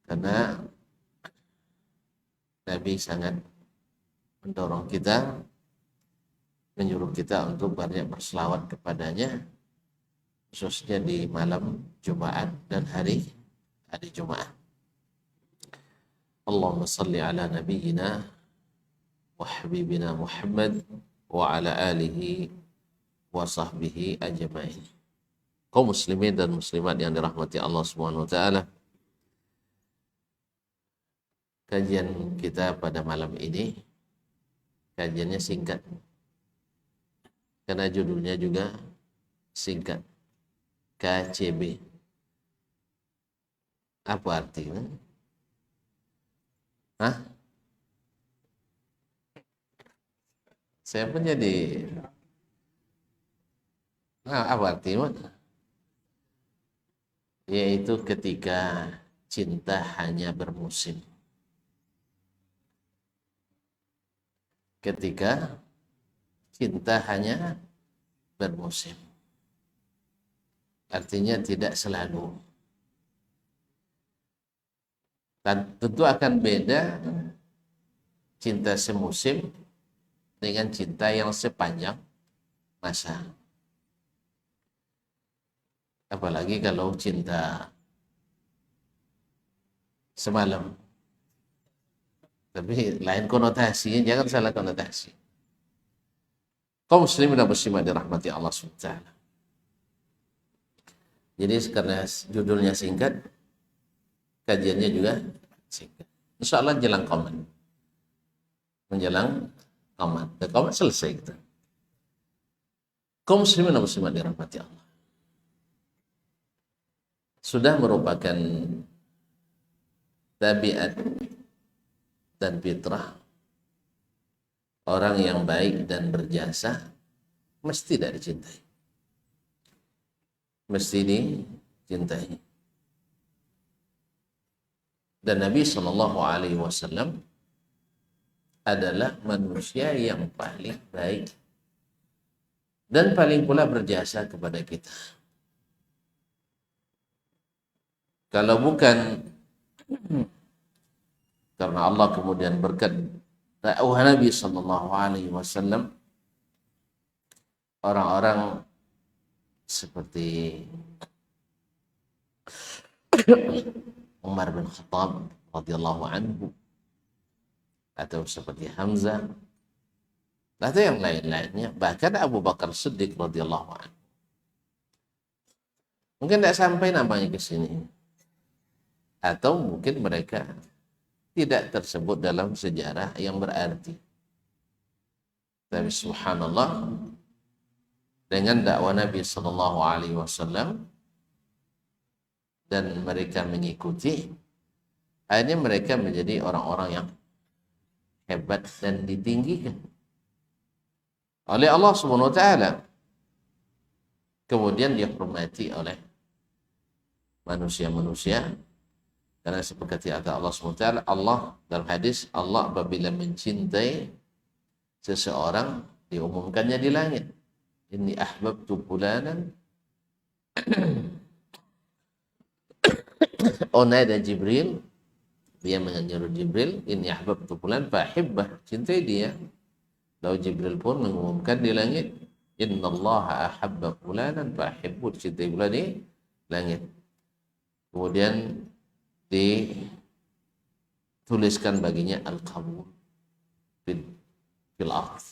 Karena Nabi sangat mendorong kita, menyuruh kita untuk banyak berselawat kepadanya, khususnya di malam Jumat dan hari Jumat. Allahumma salli ala nabiyyina wa habibina Muhammad wa ala alihi wa sahbihi ajma'in. Kaum muslimin dan muslimat yang dirahmati Allah Subhanahu wa taala. Kajian kita pada malam ini kajiannya singkat. Karena judulnya juga singkat. KCB. Apa artinya? Hah? Saya pun jadi apa artinya? Yaitu ketika cinta hanya bermusim. Ketika cinta hanya bermusim. Artinya tidak selalu. Dan tentu akan beda cinta semusim dengan cinta yang sepanjang masa. Apalagi kalau cinta semalam. Tapi lain konotasinya, jangan salah konotasi. Kaum muslimin dan muslimat dirahmati Allah SWT. Jadi karena judulnya singkat, kajiannya juga singkat. Insya Allah jelang komat. Menjelang komat. Dan komat selesai kita. Kaum muslimin dan muslimat dirahmati Allah. Sudah merupakan tabiat dan fitrah orang yang baik dan berjasa mesti tidak dicintai, mesti dicintai. Dan Nabi SAW adalah manusia yang paling baik dan paling pula berjasa kepada kita. Kalau bukan karena Allah kemudian berkat dakwah Nabi SAW, orang-orang seperti Umar bin Khattab radhiyallahu anhu, atau seperti Hamzah, atau yang lain-lainnya, bahkan Abu Bakar Siddiq radhiyallahu anhu, mungkin tidak sampai namanya ke sini, atau mungkin mereka tidak tersebut dalam sejarah yang berarti. Tapi subhanallah, dengan dakwah Nabi SAW dan mereka mengikuti, akhirnya mereka menjadi orang-orang yang hebat dan ditinggikan oleh Allah Subhanahu wa taala. Kemudian dihormati oleh manusia-manusia. Karena seperti kata Allah SWT, Allah dalam hadis, Allah apabila mencintai seseorang, diumumkannya di langit. Inni ahbabtu fulanan. Onada Jibril, dia menyuruh Jibril, inni ahbabtu fulan fahibbah, cintai dia. Lalu Jibril pun mengumumkan di langit, innallaha ahabba fulanan fahibbu, cintai pula di langit. Kemudian dituliskan baginya al-qabul fil ardh,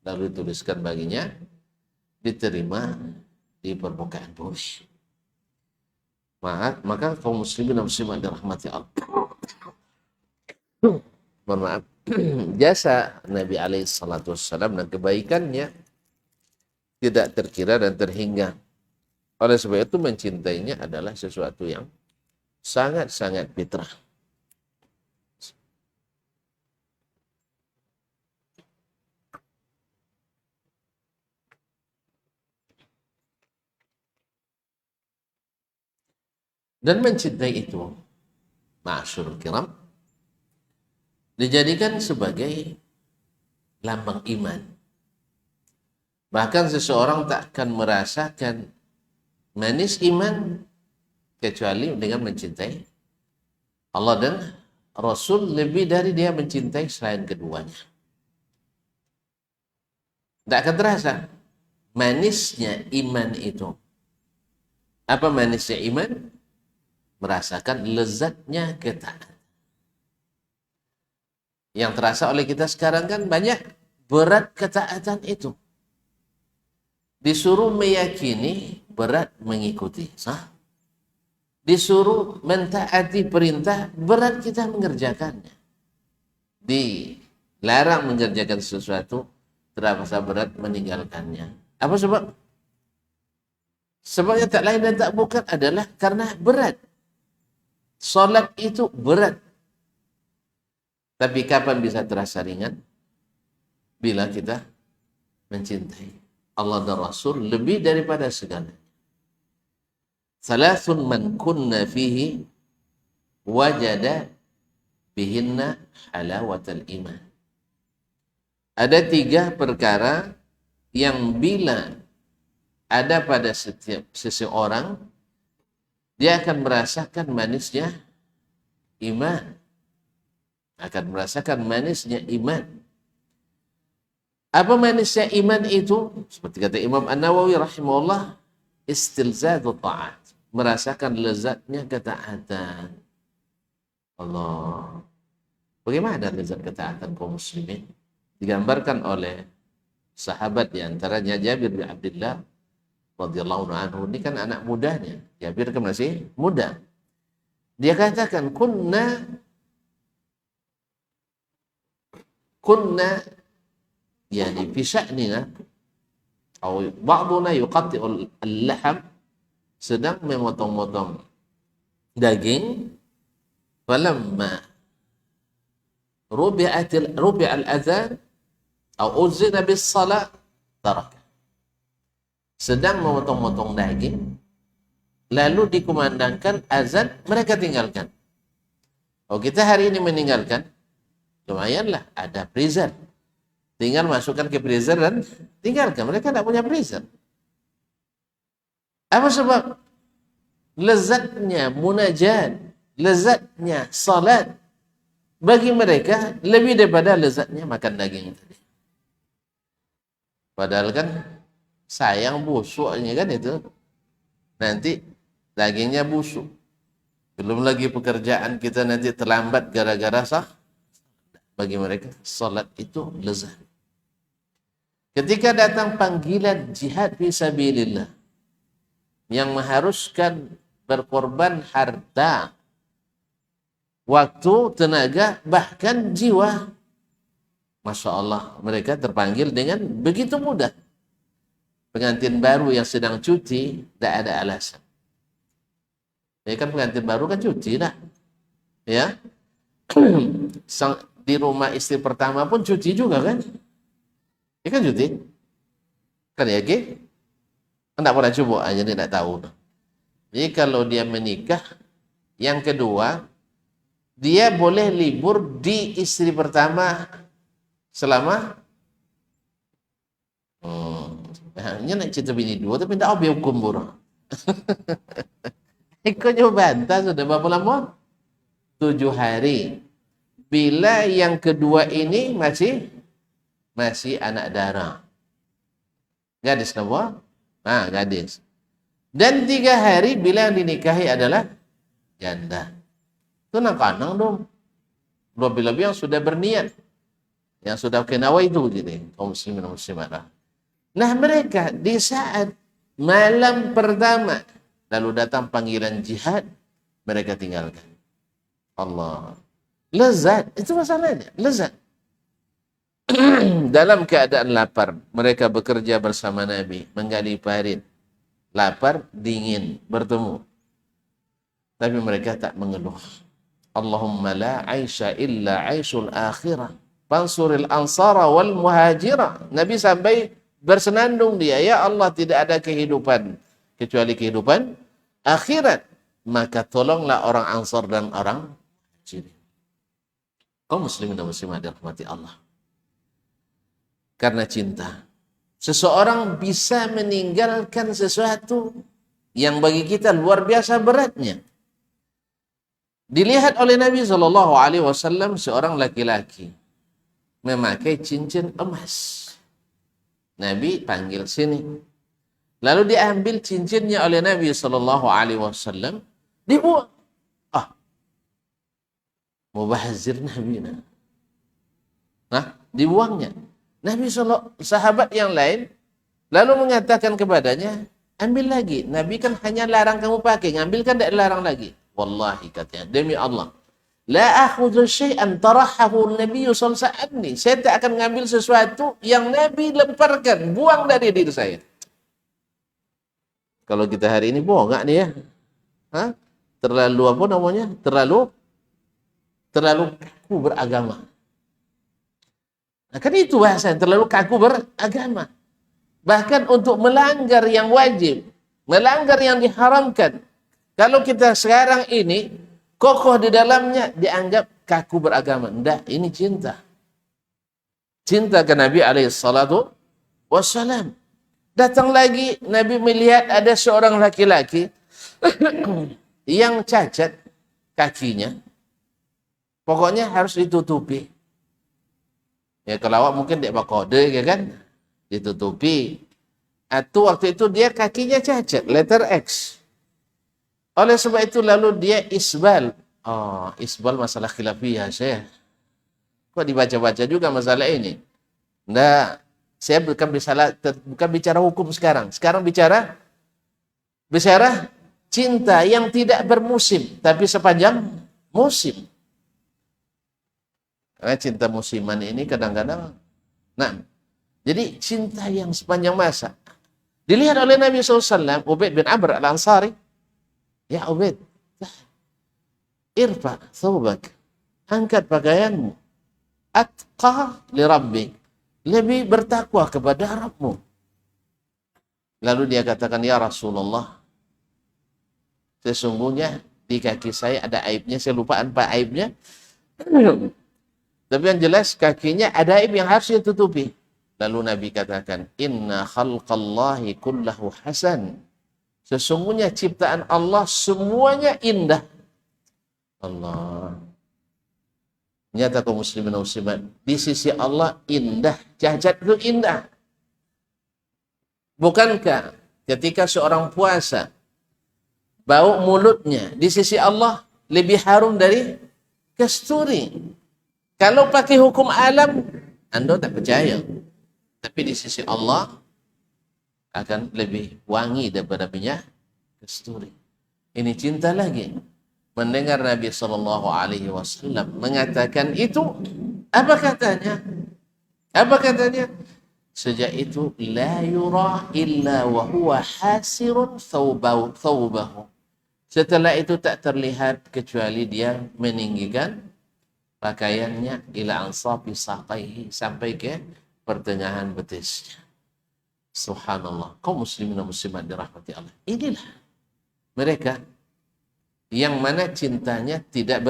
lalu dituliskan baginya diterima di permukaan bumi. Maka kaum muslimin dan muslimat dirahmati Allah, mohon maaf, jasa Nabi SAW dan kebaikannya tidak terkira dan terhingga. Oleh sebab itu mencintainya adalah sesuatu yang sangat-sangat fitrah. Dan mencintai itu, ma'asyurul kiram, dijadikan sebagai lambang iman. Bahkan seseorang tak akan merasakan manis iman kecuali dengan mencintai Allah dan Rasul lebih dari dia mencintai selain keduanya. Tidak akan terasa manisnya iman itu. Apa manisnya iman? Merasakan lezatnya ketaatan. Yang terasa oleh kita sekarang kan banyak berat ketaatan itu. Disuruh meyakini, berat mengikuti. Sah? Disuruh mentaati perintah, berat kita mengerjakannya. Dilarang mengerjakan sesuatu, terasa berat meninggalkannya. Apa sebab? Sebabnya tak lain dan tak bukan adalah karena berat. Salat itu berat. Tapi kapan bisa terasa ringan? Bila kita mencintai Allah dan Rasul lebih daripada segala. Salasun man kunna fihi wajada bihinna halawatal iman. Ada 3 perkara yang bila ada pada setiap seseorang, dia akan merasakan manisnya iman. Akan merasakan manisnya iman. Apa manisnya iman itu? Seperti kata Imam An-Nawawi rahimahullah, istilzadu ta'at. Merasakan lezatnya ketaatan. Allah. Bagaimana lezat ketaatan kaum muslimin? Digambarkan oleh sahabat diantaranya Jabir bin Abdullah radhiyallahu anhu. Ini kan anak mudanya. Jabir kan masih muda. Dia katakan kunna yani fi sya'nina atau ba'duna yuqatti'ul al-laham, sedang memotong-motong daging, falamma rubi'al adhan atau uzina bis salat taraka. Sedang memotong-motong daging, lalu dikumandangkan azan, mereka tinggalkan. Oh, kita hari ini meninggalkan, lumayanlah, ada freezer. Tinggal masukkan ke freezer dan tinggalkan. Mereka tidak punya freezer. Apa sebab? Lezatnya munajat, lezatnya salat bagi mereka lebih daripada lezatnya makan daging tadi. Padahal kan sayang busuknya kan itu. Nanti dagingnya busuk. Belum lagi pekerjaan kita nanti terlambat gara-gara sah. Bagi mereka salat itu lezat. Ketika datang panggilan jihad fi sabilillah yang mengharuskan berkorban harta, waktu, tenaga, bahkan jiwa, Masya Allah, mereka terpanggil dengan begitu mudah. Pengantin baru yang sedang cuti, tidak ada alasan. Ya kan pengantin baru kan cuti dah. Ya. Di rumah istri pertama pun cuti juga kan? Ya kan cuti? Kan ya, Ki? Tidak pernah coba aja, tidak tahu. Jadi kalau dia menikah, yang kedua, dia boleh libur di istri pertama selama hanya nak cerita bini dua, tapi tidak ada hukum buruk. Ikut nyoba bantah sudah berapa lama? 7 hari. Bila yang kedua ini masih anak darah. Gadis nama? Gadis. Dan 3 hari bila yang dinikahi adalah janda. Itu nak-kanang dong. Lebih-lebih yang sudah berniat. Yang sudah kenawa itu. Jadi, kaum muslimin dan muslimat. Nah mereka di saat malam pertama, lalu datang panggilan jihad, mereka tinggalkan. Allah. Lezat. Itu masalahnya. Lezat. Dalam keadaan lapar, mereka bekerja bersama Nabi, menggali parit. Lapar, dingin, bertemu. Tapi mereka tak mengeluh. Allahumma la aisha illa aishul akhirah. Fansuril ansara wal muhajirah. Nabi sampai bersenandung dia, ya Allah, tidak ada kehidupan kecuali kehidupan akhirat. Maka tolonglah orang Ansar dan orang Muhajirin. Kaum muslimin dan muslimat dirahmati Allah. Karena cinta, seseorang bisa meninggalkan sesuatu yang bagi kita luar biasa beratnya. Dilihat oleh Nabi Shallallahu Alaihi Wasallam seorang laki-laki memakai cincin emas. Nabi panggil sini. Lalu diambil cincinnya oleh Nabi Shallallahu Alaihi Wasallam, dibuang. Ah, mubazir Nabi. Nah, dibuangnya. Nabi sahabat yang lain lalu mengatakan kepadanya, ambil lagi. Nabi kan hanya larang kamu pakai, ngambil kan tidak larang lagi. Wallahi katanya, demi Allah, la akhudhu syai'an tarahahu Nabi sallallahu alaihi wasallam. Saya tak akan ngambil sesuatu yang Nabi lemparkan, buang dari diri saya. Kalau kita hari ini bohong nih ya? Hah? Terlalu apa namanya? Terlalu kaku beragama. Nah, kan itu bahasa terlalu kaku beragama. Bahkan untuk melanggar yang wajib, melanggar yang diharamkan. Kalau kita sekarang ini kokoh di dalamnya dianggap kaku beragama. Enggak, ini cinta. Cinta ke Nabi alaihi salatu wassalam. Datang lagi Nabi melihat ada seorang laki-laki yang cacat kakinya. Pokoknya harus ditutupi. Ya kalau awak mungkin dia kode ya kan, ditutupi. Atau waktu itu dia kakinya cacat, letter X. Oleh sebab itu lalu dia isbal. Oh, isbal masalah khilafiyah saya. Kok dibaca-baca juga masalah ini? Nah, saya bukan bicara hukum sekarang. Sekarang bicara cinta yang tidak bermusim, tapi sepanjang musim. Karena cinta musiman ini kadang-kadang, nah, jadi cinta yang sepanjang masa. Dilihat oleh Nabi SAW, Ubaid bin Amr al-Ansari, ya Ubaid, irfa thawbak, angkat pakaianmu, atqa li rabbik, lebih bertakwa kepada Rabbmu. Lalu dia katakan, ya Rasulullah, sesungguhnya di kaki saya ada aibnya, saya lupa apa aibnya. Tapi yang jelas kakinya ada aib yang harus ditutupi. Lalu Nabi katakan, inna khalqallahi kullahu hasan. Sesungguhnya ciptaan Allah semuanya indah. Allah. Nyata kaum muslimin dan muslimat, di sisi Allah indah, cacat itu indah. Bukankah ketika seorang puasa, bau mulutnya di sisi Allah lebih harum dari kasturi? Kalau pakai hukum alam, Anda tak percaya. Tapi di sisi Allah akan lebih wangi daripada minyak kasturi. Ini cinta lagi. Mendengar Nabi Sallallahu Alaihi Wasallam mengatakan itu, apa katanya? Apa katanya? Sejak itu, la yura illa wa huwa hasirun thawbahu. Setelah itu tak terlihat kecuali dia meninggikan pakaiannya ila ansafi saqaihi, sampai ke pertengahan betisnya. Subhanallah. Kaum muslimin dan muslimat dirahmati Allah. Inilah mereka yang mana cintanya tidak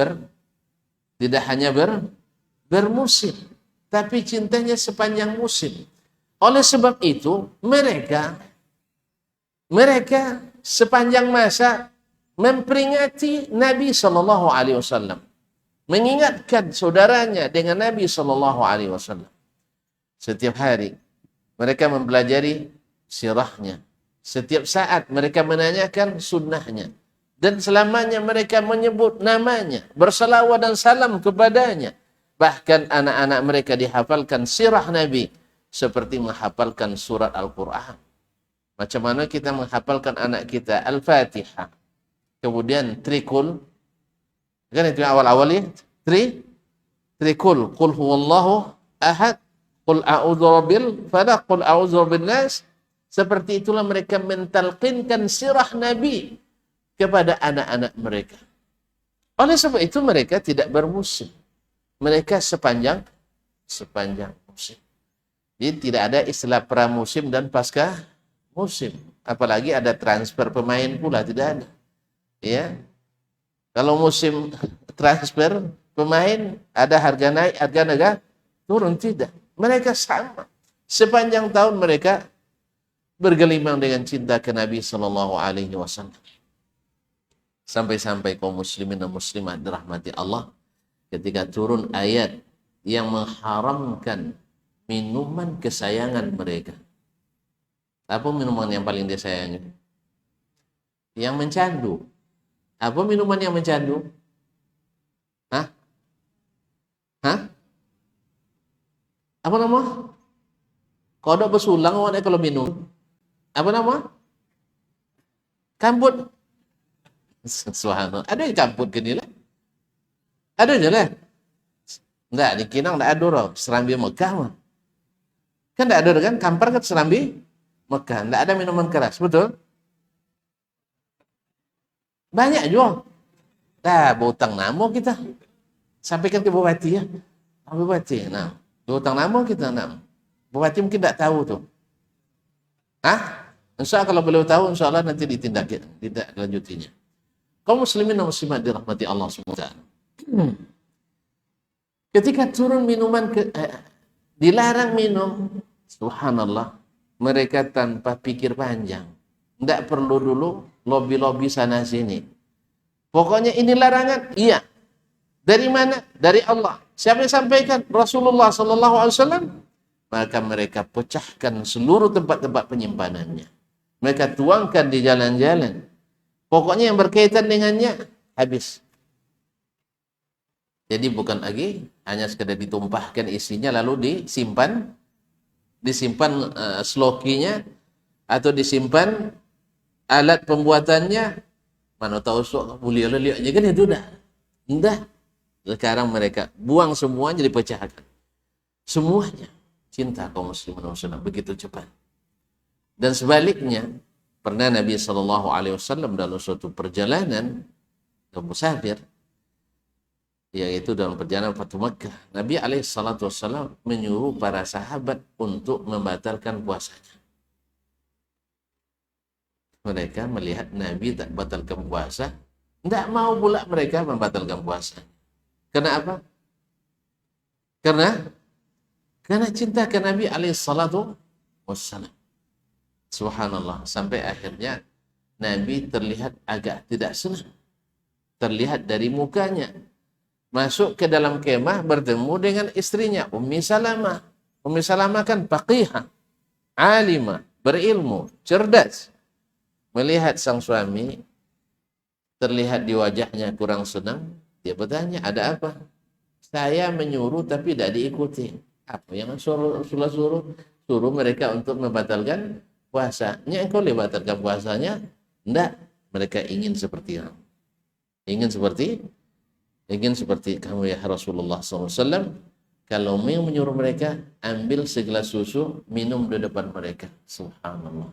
hanya bermusim, tapi cintanya sepanjang musim. Oleh sebab itu mereka sepanjang masa memperingati Nabi Sallallahu Alaihi Wasallam, mengingatkan saudaranya dengan Nabi Sallallahu Alaihi Wasallam. Setiap hari mereka mempelajari sirahnya. Setiap saat mereka menanyakan sunnahnya. Dan selamanya mereka menyebut namanya, bersalawat dan salam kepadanya. Bahkan anak-anak mereka dihafalkan sirah Nabi seperti menghafalkan surat Al-Quran. Macam mana kita menghafalkan anak kita Al-Fatihah, kemudian trikul, kan itu awal-awal ya, trikul, qul huwallahu ahad, qul a'udzu rabbil falaq, qul a'udzu rabbin nas. Seperti itulah mereka mentalqinkan sirah Nabi kepada anak-anak mereka. Oleh sebab itu mereka tidak bermusim. Mereka sepanjang musim. Jadi tidak ada istilah pramusim dan pasca musim. Apalagi ada transfer pemain pula, tidak ada. Ya. Kalau musim transfer pemain, ada harga naik, harga naga turun, tidak. Mereka sama. Sepanjang tahun mereka bergelimang dengan cinta ke Nabi Sallallahu Alaihi Wasallam. Sampai-sampai kaum muslimin dan muslimat dirahmati Allah, ketika turun ayat yang mengharamkan minuman kesayangan mereka. Apa minuman yang paling disayangi? Yang mencandu. Apa minuman yang mencandu? Hah? Hah? Apa nama? Kodok bersulang awak kalau minum. Apa nama? Kamput. Subhanallah. Ada yang kamput ke ni lah? Ada je lah. Enggak, di Kinang enggak ada orang. Serambi Mekah mah. Kan enggak ada kan? Kampar kan serambi Mekah. Enggak ada minuman keras. Betul? Banyak juga. Dah, berhutang nama kita. Sampaikan ke Bupati ya. Bupati, nah. Berhutang nama kita, nah. Bupati mungkin tak tahu tu. Hah? InsyaAllah kalau beliau tahu, insyaAllah nanti tidak lanjutinya. Kaum muslimin dan muslimat dirahmati Allah SWT. Ketika turun minuman, dilarang minum, subhanallah, mereka tanpa pikir panjang. Tidak perlu dulu lobby-lobby sana sini. Pokoknya ini larangan, iya. Dari mana? Dari Allah. Siapa yang sampaikan? Rasulullah SAW. Maka mereka pecahkan seluruh tempat-tempat penyimpanannya. Mereka tuangkan di jalan-jalan. Pokoknya yang berkaitan dengannya, habis. Jadi bukan lagi hanya sekedar ditumpahkan isinya lalu disimpan slokinya atau disimpan alat pembuatannya. Mana tahu sok mulia lihat aja kan itu dah. Indah. Sekarang mereka buang semuanya dipecahkan. Semuanya. Cinta kaum muslimin dan muslimat begitu cepat. Dan sebaliknya, pernah Nabi SAW dalam suatu perjalanan ke musafir, yaitu dalam perjalanan Fatu Makkah, Nabi SAW menyuruh para sahabat untuk membatalkan puasanya. Mereka melihat Nabi tak batalkan puasa, tidak mau pula mereka membatalkan puasa. Kenapa? Karena cinta ke Nabi SAW. Subhanallah. Sampai akhirnya Nabi terlihat agak tidak senang. Terlihat dari mukanya. Masuk ke dalam kemah bertemu dengan istrinya Ummi Salamah. Ummi Salamah kan faqihah, alimah, berilmu, cerdas. Melihat sang suami terlihat di wajahnya kurang senang, dia bertanya, ada apa? Saya menyuruh tapi tidak diikuti. Apa yang Rasulullah suruh mereka untuk membatalkan puasanya. Engkau batalkan puasanya? Tidak. Mereka ingin seperti yang ingin seperti kamu ya Rasulullah SAW. Kalau mau menyuruh mereka, ambil segelas susu, minum di depan mereka. Subhanallah.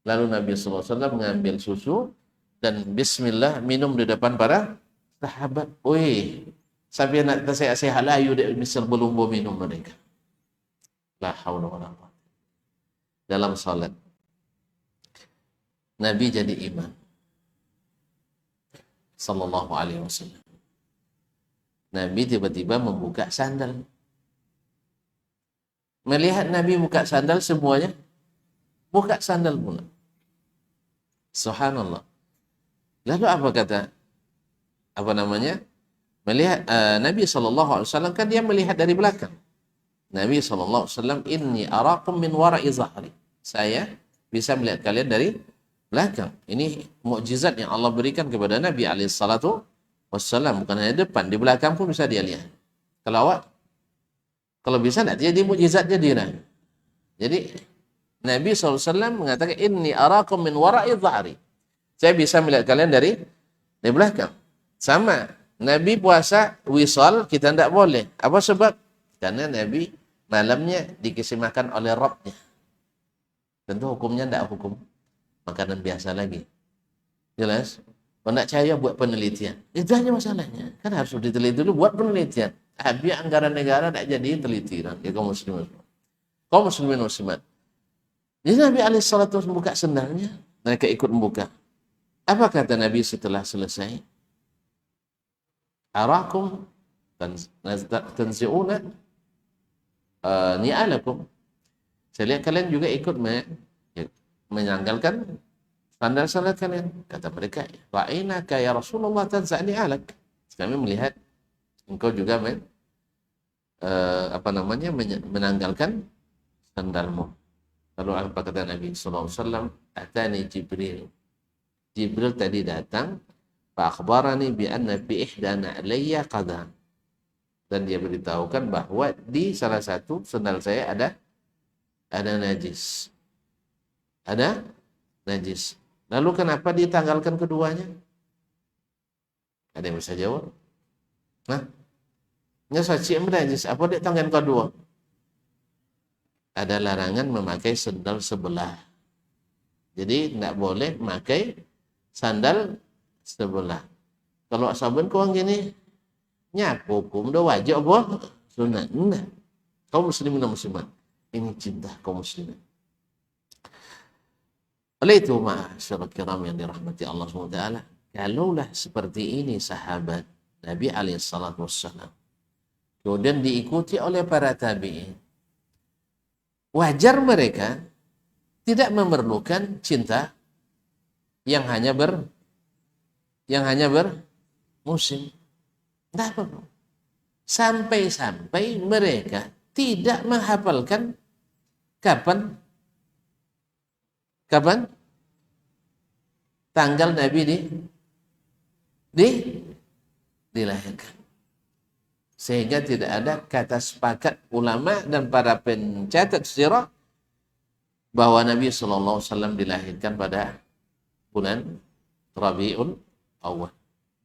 Lalu Nabi SAW mengambil susu dan bismillah minum di depan para sahabat. Wih, sampai nak tersehat-sehat layu misal belum minum mereka. La haula wala quwwata. Dalam salat Nabi jadi imam sallallahu alaihi wasallam. Nabi tiba-tiba membuka sandal. Melihat Nabi buka sandal, semuanya buka sandal pula. Subhanallah. Lalu apa kata? Melihat Nabi SAW kan dia melihat dari belakang. Nabi SAW, inni arakum min wara'i zahri. Saya bisa melihat kalian dari belakang. Ini mukjizat yang Allah berikan kepada Nabi SAW. Bukan hanya depan, di belakang pun bisa dia lihat. Kalau bisa tidak jadi mukjizat jadi. Jadi Nabi SAW mengatakan, inni arakum min wara'i zahri. Saya bisa melihat kalian dari belakang. Sama. Nabi puasa wisal, kita tidak boleh. Apa sebab? Karena Nabi malamnya dikisahkan oleh Rabbnya. Tentu hukumnya tidak hukum makanan biasa lagi. Jelas? Kalau tidak percaya buat penelitian. Itu hanya masalahnya. Kan harus diteliti dulu buat penelitian. Biar anggaran negara tidak jadi telitiran. Ya kaum muslimin. Kaum muslimin muslimat. Jadi Nabi SAW membuka sendalnya. Mereka ikut membuka. Apa kata Nabi setelah selesai? Arakum tanzi'una ni'alakum. Saya lihat kalian juga ikut menanggalkan sandal-sandal kalian. Kata mereka, ra'inaka ya Rasulullah tanza'ni alak. Kami melihat engkau juga menanggalkan sandalmu. Lalu apa kata Nabi sallallahu alaihi wasallam? Atani Jibril. Jibril tadi datang, fa akhbarani bi anna fi ihdana alayya qadha. Dan dia beritahukan bahwa di salah satu sandal saya ada najis. Ada najis. Lalu kenapa ditanggalkan keduanya? Ada yang bisa jawab? Nah, saksi najis, apa dia tanggalkan kedua? Ada larangan memakai sandal sebelah. Jadi tidak boleh memakai sandal sebelah. Kalau saben kau gini, nyapu hukum dah wajib apa? Sunat. Nah, kaum muslimin dan muslimat, ini cinta kaum muslimin. Oleh itu, ma'asyiral kiram yang dirahmati Allah SWT, kalaulah seperti ini sahabat Nabi alaihissalatu wassalam, kemudian diikuti oleh para tabi'in, wajar mereka tidak memerlukan cinta yang hanya bermusim. Tidak perlu. Sampai-sampai mereka tidak menghafalkan kapan tanggal Nabi dilahirkan. Sehingga tidak ada kata sepakat ulama dan para pencatat sejarah bahwa Nabi SAW dilahirkan pada bulan Rabiul Awal.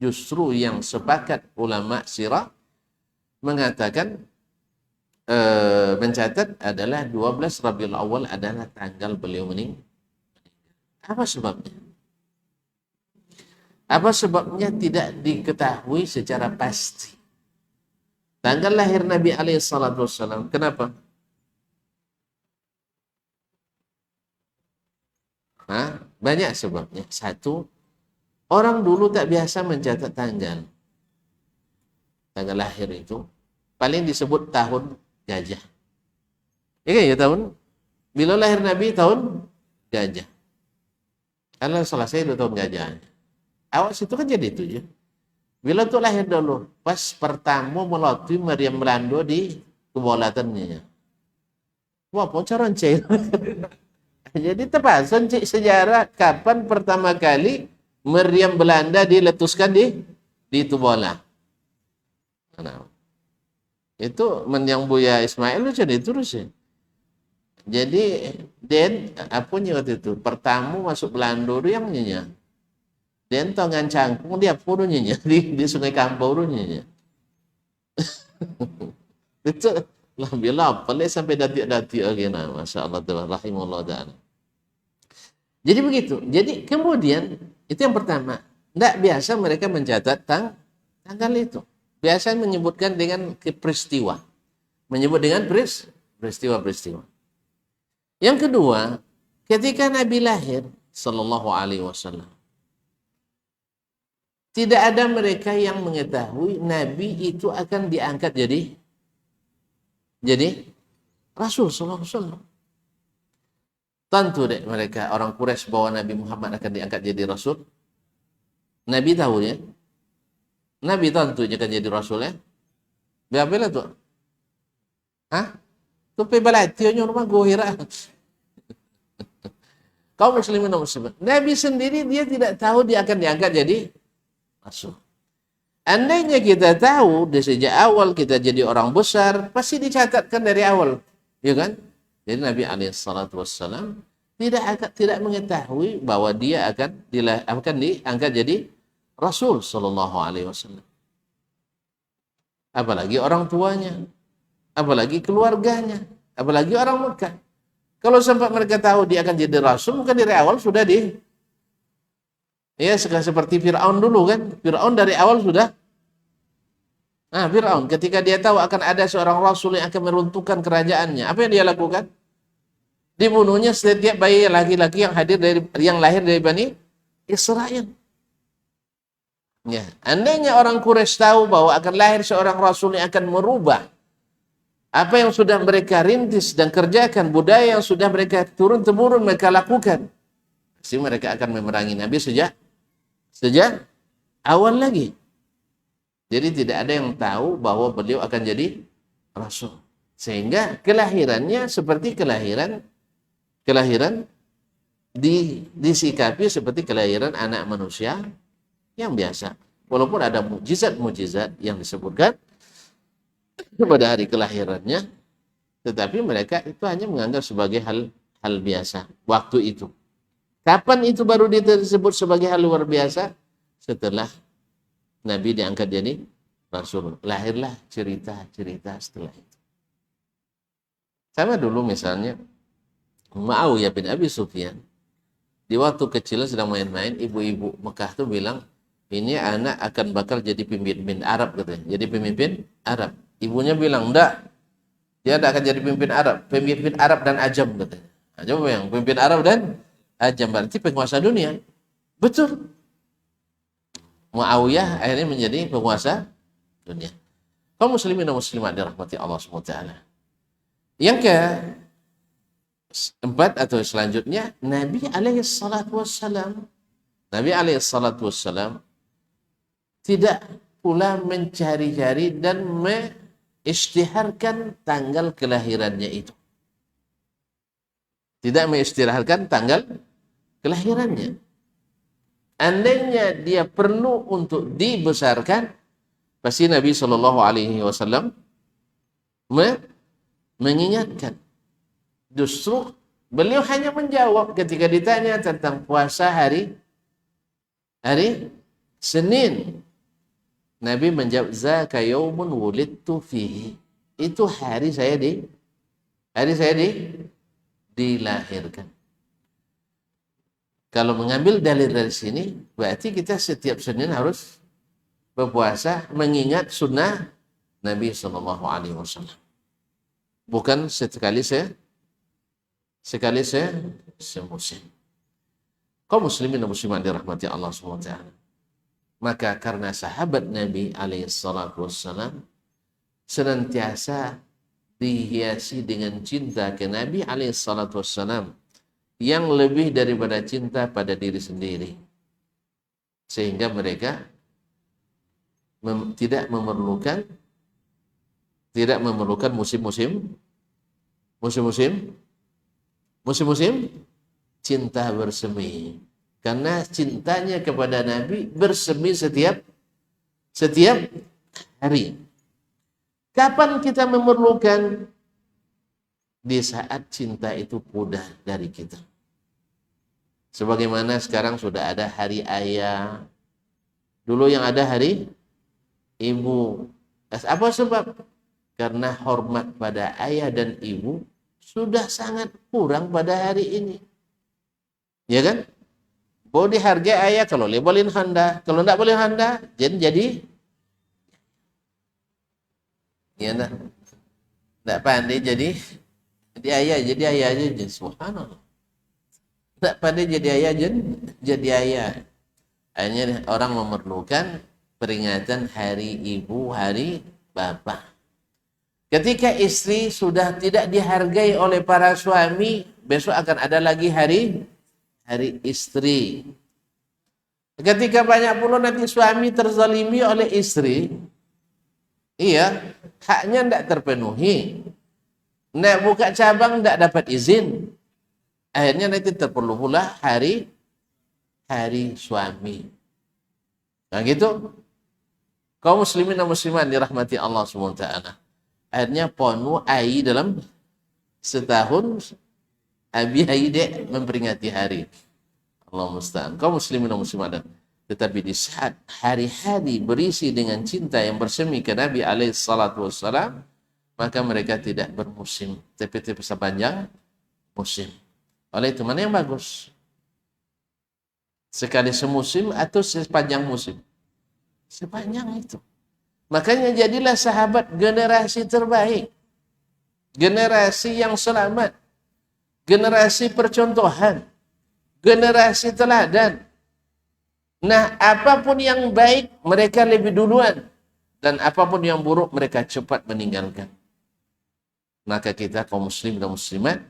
Justru yang sepakat ulama sirah mengatakan mencatat adalah 12 Rabiul Awal adalah tanggal beliau meninggal. Apa sebabnya? Apa sebabnya tidak diketahui secara pasti tanggal lahir Nabi alaihissalam? Kenapa? Banyak sebabnya. Satu, orang dulu tak biasa mencatat tanggal lahir itu. Paling disebut tahun gajah. Ya kan ya, tahun bila lahir Nabi tahun gajah. Kalau selesai 2 tahun gajah. Awas itu kan jadi 7. Bila tuh lahir dulu, pas pertama melatih Maryam Melando di kebolatannya. Wah, pocaran cek. Jadi terpasang sejarah kapan pertama kali Maryam Belanda diletuskan di Tubola. Nah, itu yang Buya Ismail itu jadi terus ya. Jadi apunya waktu itu pertama masuk Belanda yang nyanyi. Dan tangan cangkung dia pun nyanyi di Sungai Kampau nyanyi. Itu lah bila pelai sampai datik-datik lagi nah, masya-Allah rahimahullah taala. Jadi begitu. Jadi kemudian itu yang pertama. Tidak biasa mereka mencatat tanggal itu. Biasa menyebutkan dengan peristiwa. Menyebut dengan peristiwa-peristiwa. Yang kedua, ketika Nabi lahir sallallahu alaihi wasallam, tidak ada mereka yang mengetahui Nabi itu akan diangkat jadi Rasul sallallahu alaihi wasallam. Tentu deh mereka orang Quraisy bahwa Nabi Muhammad akan diangkat jadi Rasul. Nabi tahu ya. Nabi tentu akan jadi Rasul ya. Biarlah tuh. Tu pe balatio rumah gohira. Kaum muslimin dan muslimat. Nabi sendiri dia tidak tahu dia akan diangkat jadi Rasul. Andainya kita tahu dari sejak awal kita jadi orang besar, pasti dicatatkan dari awal, ya kan? Jadi Nabi alaihissalatu wassalam tidak mengetahui bahwa dia akan diangkat jadi Rasul sallallahu alaihi wasallam. Apalagi orang tuanya, apalagi keluarganya, apalagi orang Mekah. Kalau sampai mereka tahu dia akan jadi Rasul, mungkin dari awal sudah seperti Fir'aun dulu kan. Fir'aun dari awal sudah. Fir'aun ketika dia tahu akan ada seorang Rasul yang akan meruntuhkan kerajaannya, apa yang dia lakukan? Dibunuhnya setiap bayi laki-laki yang lahir dari Bani Israel. Ya, andainya orang Quraisy tahu bahwa akan lahir seorang Rasul yang akan merubah apa yang sudah mereka rintis dan kerjakan, budaya yang sudah mereka turun-temurun mereka lakukan, pasti mereka akan memerangi Nabi sejak awal lagi. Jadi tidak ada yang tahu bahwa beliau akan jadi Rasul. Sehingga kelahirannya seperti kelahiran disikapi seperti kelahiran anak manusia yang biasa. Walaupun ada mujizat-mujizat yang disebutkan pada hari kelahirannya, tetapi mereka itu hanya menganggap sebagai hal biasa waktu itu. Kapan itu baru disebut sebagai hal luar biasa? Setelah Nabi diangkat jadi Rasul. Lahirlah cerita-cerita setelah itu. Sama dulu misalnya Muawiyah bin Abi Sufyan. Di waktu kecil sedang main-main, ibu-ibu Mekah tuh bilang, ini anak akan bakal jadi pemimpin Arab katanya. Jadi pemimpin Arab. Ibunya bilang, enggak. Dia tidak akan jadi pemimpin Arab. Pemimpin Arab dan Ajam katanya. Nah, coba yang pemimpin Arab dan Ajam berarti penguasa dunia. Betul. Muawiyah akhirnya menjadi penguasa dunia. Kaum muslimin dan muslimat dirahmati Allah SWT. Yang keempat atau selanjutnya, Nabi alaihissalam tidak pula mencari-cari dan mengisytiharkan tanggal kelahirannya itu. Tidak mengisytiharkan tanggal kelahirannya. Andainya dia perlu untuk dibesarkan, pasti Nabi Shallallahu Alaihi Wasallam mengingatkan. Justru beliau hanya menjawab ketika ditanya tentang puasa hari Senin. Nabi menjawab, zaka yaumun wulidtu fihi. Itu hari saya dilahirkan. Kalau mengambil dalil dari sini, berarti kita setiap Senin harus berpuasa mengingat sunnah Nabi Shallallahu Alaihi Wasallam. Bukan sekali semusim. Kaum muslimin dan muslimat dirahmati Allah SWT. Maka karena sahabat Nabi alaihissalam senantiasa dihiasi dengan cinta ke Nabi alaihissalam yang lebih daripada cinta pada diri sendiri, sehingga mereka tidak memerlukan musim-musim cinta bersemi, karena cintanya kepada Nabi bersemi setiap hari. Kapan kita memerlukan? Di saat cinta itu pudar dari kita. Sebagaimana sekarang sudah ada hari ayah. Dulu yang ada hari ibu. Apa sebab? Karena hormat pada ayah dan ibu sudah sangat kurang pada hari ini. Ya kan? Boleh dihargai ayah kalau boleh handa. Kalau tidak boleh handa, jadi ya enggak. Tidak pandai jadi ayah aja. Subhanallah. Tidak pandai jadi ayah jadi ayah. Akhirnya orang memerlukan peringatan hari ibu, hari bapak. Ketika istri sudah tidak dihargai oleh para suami, besok akan ada lagi hari istri. Ketika banyak pula nanti suami terzalimi oleh istri, haknya tidak terpenuhi. Nak buka cabang tidak dapat izin. Akhirnya nanti terperlu pula hari suami. Nah gitu. Kaum muslimin dan muslimat dirahmati Allah SWT. Akhirnya ponu ai dalam setahun abi ai dek memperingati hari. Allah musta'an. Kaum muslimin dan muslimat. Tetapi di saat hari-hari berisi dengan cinta yang bersemi ke Nabi alaihissalam, maka mereka tidak bermusim, tapi sepanjang musim. Oleh itu mana yang bagus? Sekali semusim atau sepanjang musim? Sepanjang itu. Makanya jadilah sahabat generasi terbaik, generasi yang selamat, generasi percontohan, generasi teladan. Nah, apapun yang baik mereka lebih duluan, dan apapun yang buruk mereka cepat meninggalkan. Maka kita kaum muslim dan muslimat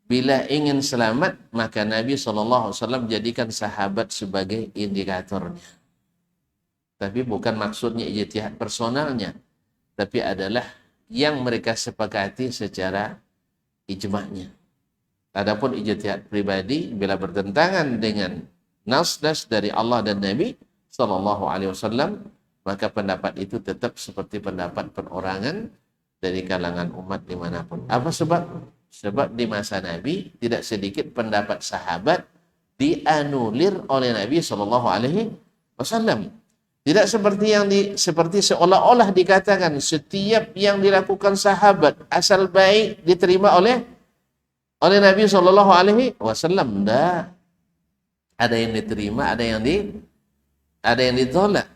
Bila ingin selamat, maka Nabi SAW jadikan sahabat sebagai indikatornya. Tapi bukan maksudnya ijtihad personalnya, tapi adalah yang mereka sepakati secara ijma'nya. Adapun ijtihad pribadi bila bertentangan dengan nas-nas dari Allah dan Nabi SAW, maka pendapat itu tetap seperti pendapat perorangan dari kalangan umat dimanapun. Apa sebab? Sebab di masa Nabi tidak sedikit pendapat sahabat dianulir oleh Nabi SAW. Tidak seperti seolah-olah dikatakan setiap yang dilakukan sahabat asal baik diterima oleh Nabi SAW. Dah, ada yang diterima, ada yang ditolak.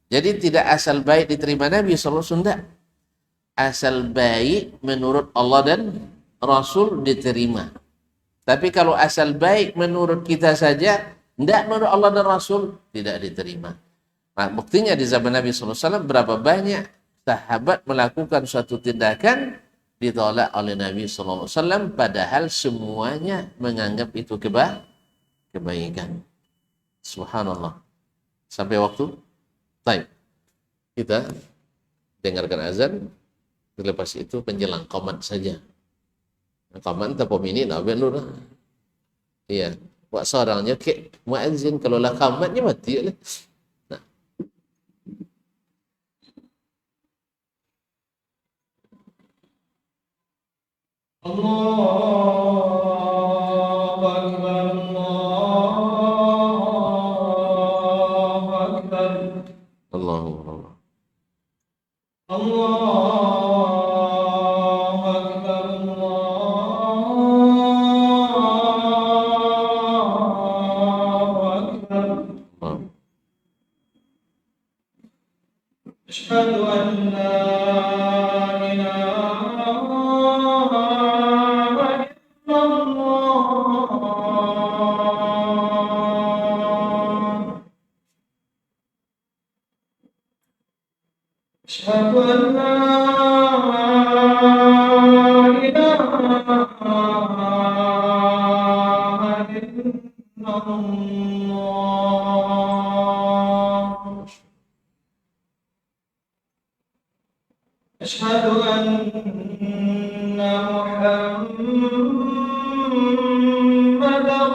Jadi tidak asal baik diterima Nabi SAW. Asal baik menurut Allah dan Rasul diterima. Tapi kalau asal baik menurut kita saja, tidak menurut Allah dan Rasul, tidak diterima. Nah, buktinya di zaman Nabi SAW berapa banyak sahabat melakukan suatu tindakan ditolak oleh Nabi SAW, padahal semuanya menganggap itu kebaikan. Subhanallah. Sampai waktu? Baik. Kita dengarkan azan. Lepas itu penjelang qomat saja. Qomat tak pemini nak benar. Iya. Buat seorangnya ke muazzin kalau lah qomatnya mati lah. Allahu Akbar, Allahu Akbar, Allahu Akbar, Allahu Akbar, Allahu Akbar. Asyhadu an la Asyhadu anna Muhammadar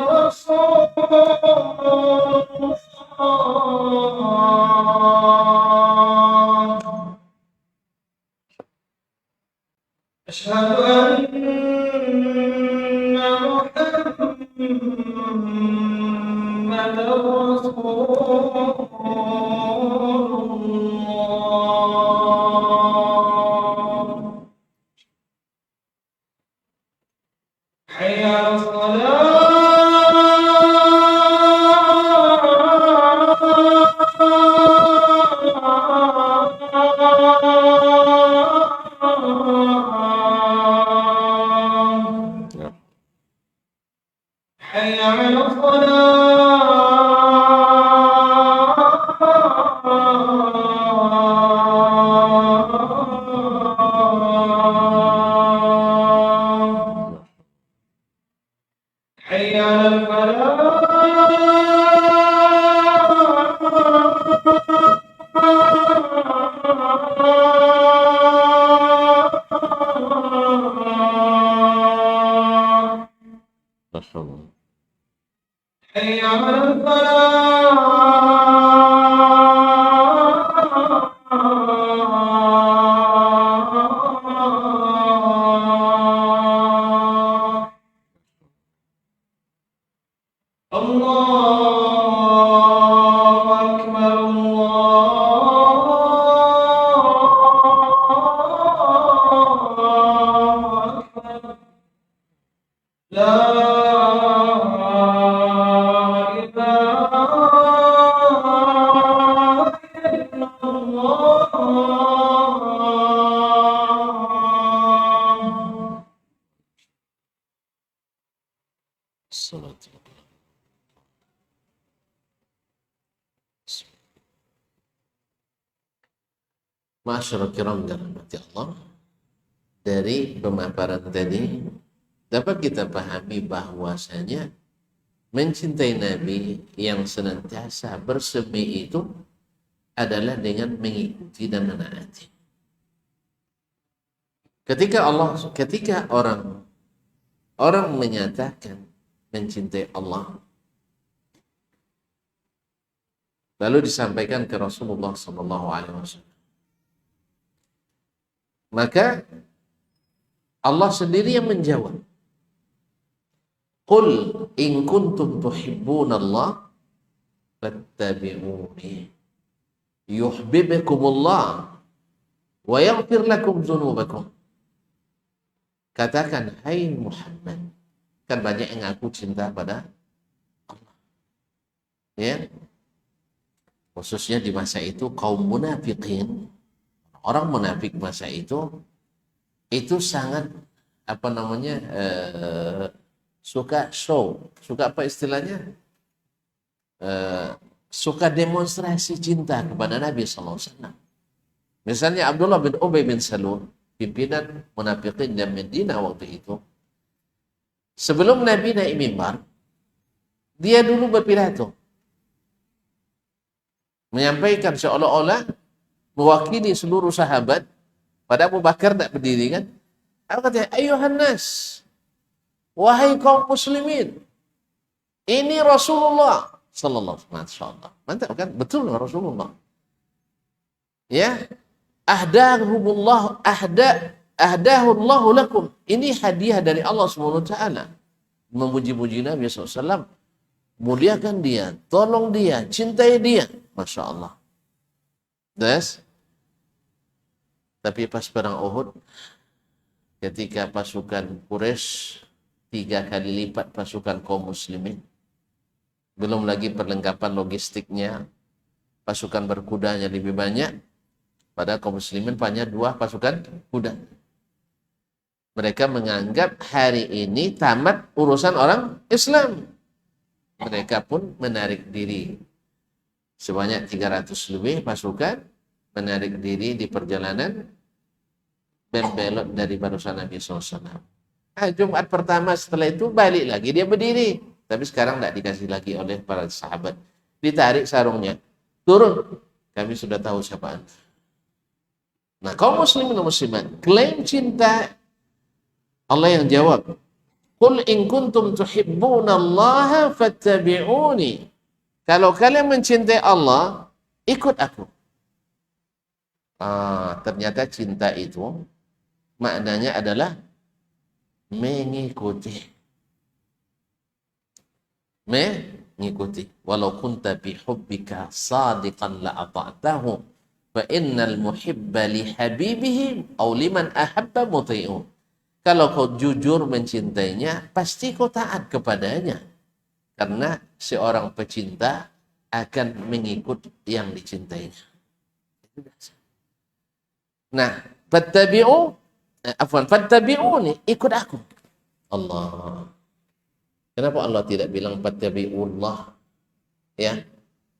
Rasulullah. Asyhadu anna Muhammadar Rasulullah. Hayya 'alas salat. Hayya 'alas salat. Hayya 'alal falah. Hayya 'alal falah. Allahu Akbar, Allahu Akbar. La ilaha illallah. Salat. Masyarakat kiram dirahmati Allah, dari pemaparan tadi dapat kita pahami bahwasanya mencintai Nabi yang senantiasa bersemi itu adalah dengan mengikuti dan menaati. Ketika orang menyatakan mencintai Allah, lalu disampaikan ke Rasulullah SAW, maka Allah sendiri yang menjawab, Qul in kuntum tuhibbunallah fattabi'uni yuhibbukumullah wa yaghfir lakum dzunubakum. Katakan, hai Muhammad, kan banyak yang ngaku cinta pada Allah, ya, khususnya di masa itu kaum munafikin, orang munafik masa itu sangat suka show, suka apa istilahnya, suka demonstrasi cinta kepada Nabi SAW. Misalnya Abdullah bin Ubay bin Salul, pimpinan munafikin di Madinah waktu itu, sebelum Nabi naik mimbar, dia dulu berpidato, menyampaikan seolah-olah mewakili seluruh sahabat. Pada Abu Bakar tak berdiri kan, apa katanya, ayuhan nas, wahai kaum muslimin, ini Rasulullah sallallahu alaihi wasallam. Mantap kan, betul Rasulullah, ya, ahdahullahu lakum, ini hadiah dari Allah SWT. Memuji-muji Nabi SAW, muliakan dia, tolong dia, cintai dia, Masya Allah. Tapi pas perang Uhud, ketika pasukan Quraisy 3 kali lipat pasukan kaum muslimin, belum lagi perlengkapan logistiknya, pasukan berkudanya lebih banyak, pada kaum muslimin hanya 2 pasukan kuda. Mereka menganggap hari ini tamat urusan orang Islam. Mereka pun menarik diri. Sebanyak 300 lebih pasukan menarik diri di perjalanan membelot dari barisan Nabi SAW. Jumat pertama setelah itu balik lagi, dia berdiri. Tapi sekarang tidak dikasih lagi oleh para sahabat. Ditarik sarungnya, turun, kami sudah tahu siapa Anda. Nah, kaum muslimin dan muslimat klaim cinta, Allah yang jawab, Qul in kuntum tuhibbunallaha fattabi'uni. Kalau kalian mencintai Allah, ikut aku. Ternyata cinta itu maknanya adalah mengikuti. Mengikuti. Walau kunta bi hubbika sadiqan la ata'tahu fa innal muhibba li habibihi aw liman ahabba muti'u. Kalau kau jujur mencintainya, pasti kau taat kepadanya. Karena seorang pecinta akan mengikut yang dicintainya. Nah, fattabi'uni, ikut aku. Allah. Kenapa Allah tidak bilang fattabi'ullah? Ya.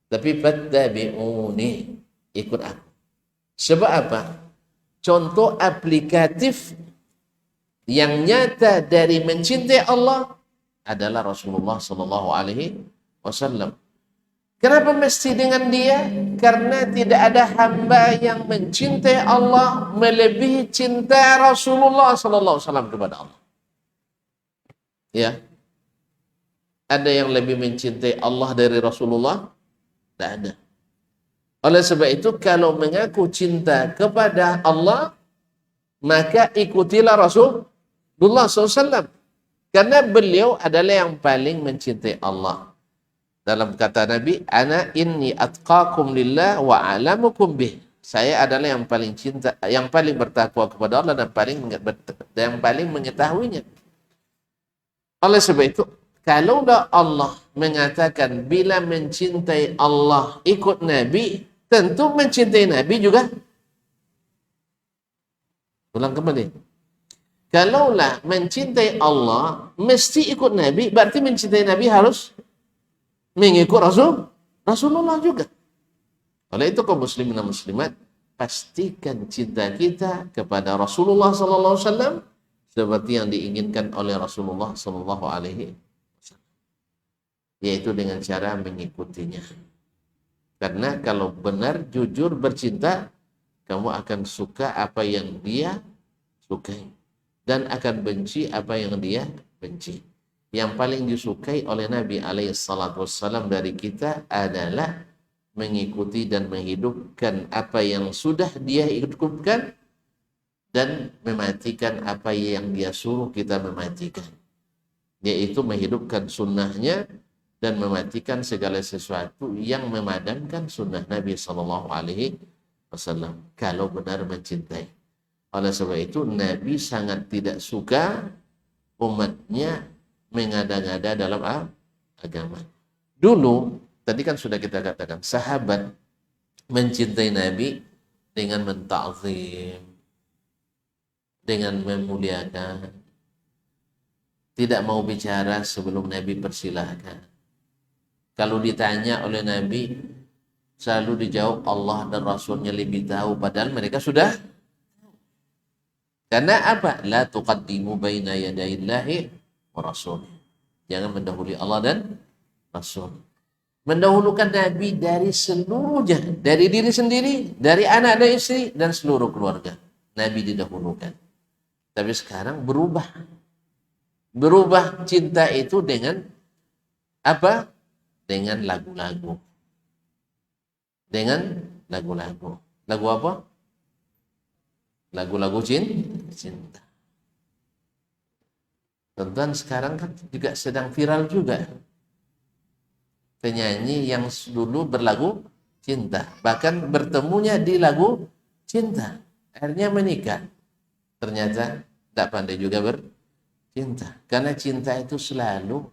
Tapi fattabi'uni, ikut aku. Sebab apa? Contoh aplikatif yang nyata dari mencintai Allah adalah Rasulullah sallallahu alaihi wasallam. Kenapa mesti dengan dia? Karena tidak ada hamba yang mencintai Allah melebihi cinta Rasulullah sallallahu alaihi wasallam kepada Allah. Ya. Ada yang lebih mencintai Allah dari Rasulullah? Tidak ada. Oleh sebab itu, kalau mengaku cinta kepada Allah, maka ikutilah Rasulullah SAW. Karena beliau adalah yang paling mencintai Allah. Dalam kata Nabi, ana inni atqakum lillah wa alamukum bih. Saya adalah yang paling cinta, yang paling bertakwa kepada Allah dan paling mengetahuinya. Oleh sebab itu, kalaulah Allah mengatakan bila mencintai Allah ikut Nabi, tentu mencintai Nabi juga. Ulang kembali. Kalaulah mencintai Allah mesti ikut Nabi, berarti mencintai Nabi harus mengikut Rasulullah juga. Oleh itu kaum muslimin dan muslimat, pastikan cinta kita kepada Rasulullah sallallahu alaihi wasallam seperti yang diinginkan oleh Rasulullah Shallallahu Alaihi Wasallam, yaitu dengan cara mengikutinya. Karena kalau benar jujur bercinta, kamu akan suka apa yang dia sukai dan akan benci apa yang dia benci. Yang paling disukai oleh Nabi alaihissalam dari kita adalah mengikuti dan menghidupkan apa yang sudah dia hidupkan dan mematikan apa yang dia suruh kita mematikan, yaitu menghidupkan sunnahnya dan mematikan segala sesuatu yang memadamkan sunnah Nabi Sallallahu Alaihi Wasallam kalau benar mencintai. Oleh sebab itu Nabi sangat tidak suka umatnya mengada-ngada dalam agama. Dulu, tadi kan sudah kita katakan, sahabat mencintai Nabi dengan menta'zim, dengan memuliakan, tidak mau bicara sebelum Nabi persilahkan. Kalau ditanya oleh Nabi, selalu dijawab Allah dan Rasulnya lebih tahu, padahal mereka sudah. Karena apa? La tuqaddimu baina yadayillahi wa rasulih. Jangan mendahului Allah dan Rasul. Mendahulukan Nabi dari seluruhnya, dari diri sendiri, dari anak dan istri, dan seluruh keluarga. Nabi didahulukan. Tapi sekarang berubah. Berubah cinta itu dengan apa? Dengan lagu-lagu. Dengan lagu-lagu. Lagu apa? Lagu-lagu cinta. Tentuan sekarang kan juga sedang viral juga. Penyanyi yang dulu berlagu cinta, bahkan bertemunya di lagu cinta, akhirnya menikah. Ternyata tidak pandai juga bercinta, karena cinta itu selalu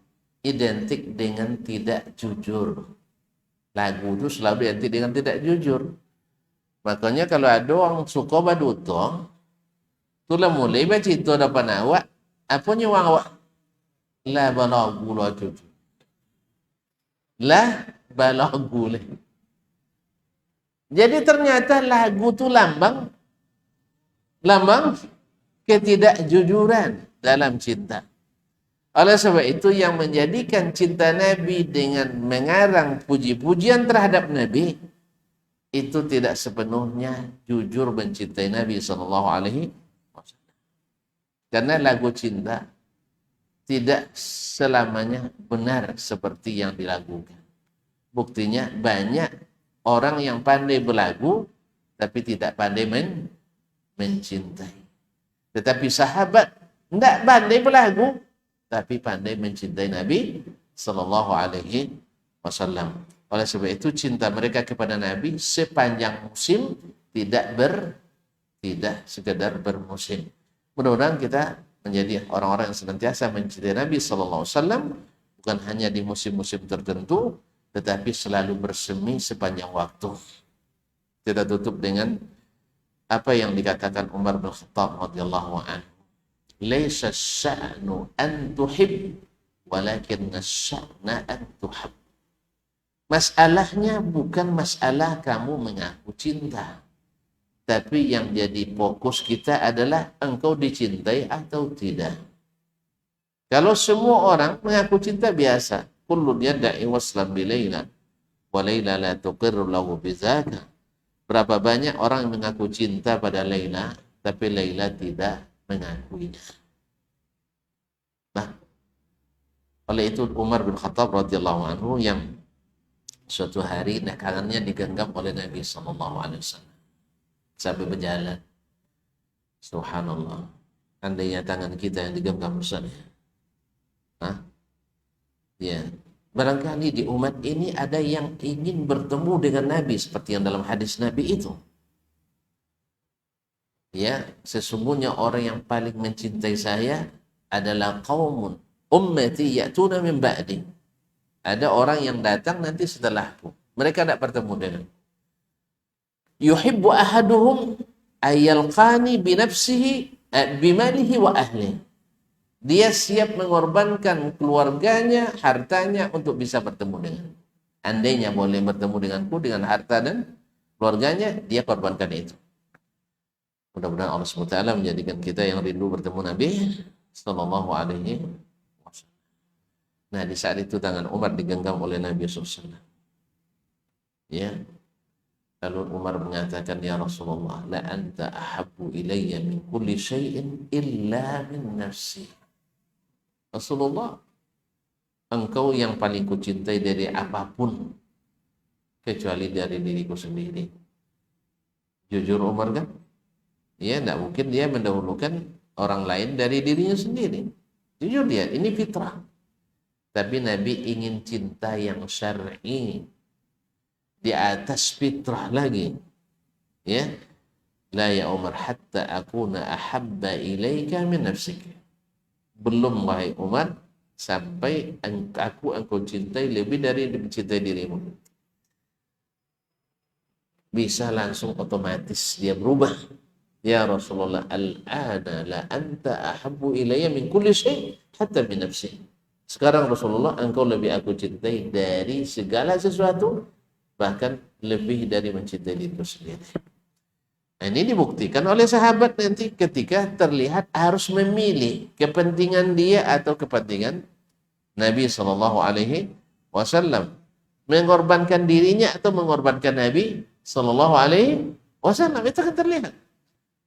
identik dengan tidak jujur. Lagu itu selalu identik dengan tidak jujur. Makanya kalau ada orang suka baduto, tulah mulai baca itu dapat awak, apa nyuang awak? La balagu la jujur. Lah balagu leh. Jadi ternyata lagu itu lambang ketidakjujuran dalam cinta. Oleh sebab itu yang menjadikan cinta Nabi dengan mengarang puji-pujian terhadap Nabi itu tidak sepenuhnya jujur mencintai Nabi Sallallahu Alaihi Wasallam. Karena lagu cinta tidak selamanya benar seperti yang dilagukan. Buktinya banyak orang yang pandai berlagu tapi tidak pandai mencintai. Tetapi sahabat tidak pandai berlagu tapi pandai mencintai Nabi Sallallahu Alaihi Wasallam. Oleh sebab itu cinta mereka kepada Nabi sepanjang musim tidak sekedar bermusim. Mudah-mudahan kita menjadi orang-orang yang senantiasa mencintai Nabi Sallallahu Alaihi Wasallam, bukan hanya di musim-musim tertentu, tetapi selalu bersemi sepanjang waktu. Kita tutup dengan apa yang dikatakan Umar bin Khattab radhiyallahu anhu. Laisa sya'nu an tuhib, walakin sya'na an tuhab. Masalahnya bukan masalah kamu mengaku cinta, tapi yang jadi fokus kita adalah engkau dicintai atau tidak. Kalau semua orang mengaku cinta biasa, kullun yadda'i waslan bi Laila wa Laila la tuqirru lahu bizaka. Berapa banyak orang yang mengaku cinta pada Laila, tapi Laila tidak mengakuinya. Nah, oleh itu Umar bin Khattab radhiyallahu anhu yang suatu hari tangannya digenggam oleh Nabi Sallallahu Alaihi Wasallam sambil berjalan. Subhanallah, andainya tangan kita yang digenggam Ustaz. Ya, barangkali di umat ini ada yang ingin bertemu dengan Nabi seperti yang dalam hadis Nabi itu. Ya, sesungguhnya orang yang paling mencintai saya adalah qaumun ummati ya'tuna min ba'di. Ada orang yang datang nanti setelahku. Mereka tidak bertemu dengan. Yuhibbu ahaduhum ayyalqani binafsihi bimalihi wa ahlihi. Dia siap mengorbankan keluarganya, hartanya untuk bisa bertemu dengan. Andainya boleh bertemu denganku dengan harta dan keluarganya, dia korbankan itu. Mudah-mudahan Allah SWT menjadikan kita yang rindu bertemu Nabi Sallallahu Alaihi Wasallam. Nah, di saat itu tangan Umar digenggam oleh Nabi SAW. Ya, lalu Umar mengatakan, ya Rasulullah, la anta ahabbu ilayya min kulli syai'in illa min nafsi. Rasulullah, engkau yang paling kucintai dari apapun kecuali dari diriku sendiri. Jujur Umar kan? Ya, tidak mungkin dia mendahulukan orang lain dari dirinya sendiri. Jujur dia, ini fitrah. Tapi Nabi ingin cinta yang syar'i di atas fitrah lagi. Ya, la ya Umar hatta akuna ahabba ilaika min nafsik. Belum wahai Umar sampai engkau cintai lebih dari mencintai dirimu. Bisa langsung otomatis dia berubah. Ya Rasulullah, al-ana la anta ahabbu ilayya min kulli syai' hatta min nafsi. Sekarang Rasulullah, engkau lebih aku cintai dari segala sesuatu, bahkan lebih dari mencintai diriku sendiri. Nah, ini dibuktikan oleh sahabat nanti ketika terlihat harus memilih kepentingan dia atau kepentingan Nabi Sallallahu Alaihi Wasallam, mengorbankan dirinya atau mengorbankan Nabi Sallallahu Alaihi Wasallam, itu akan terlihat.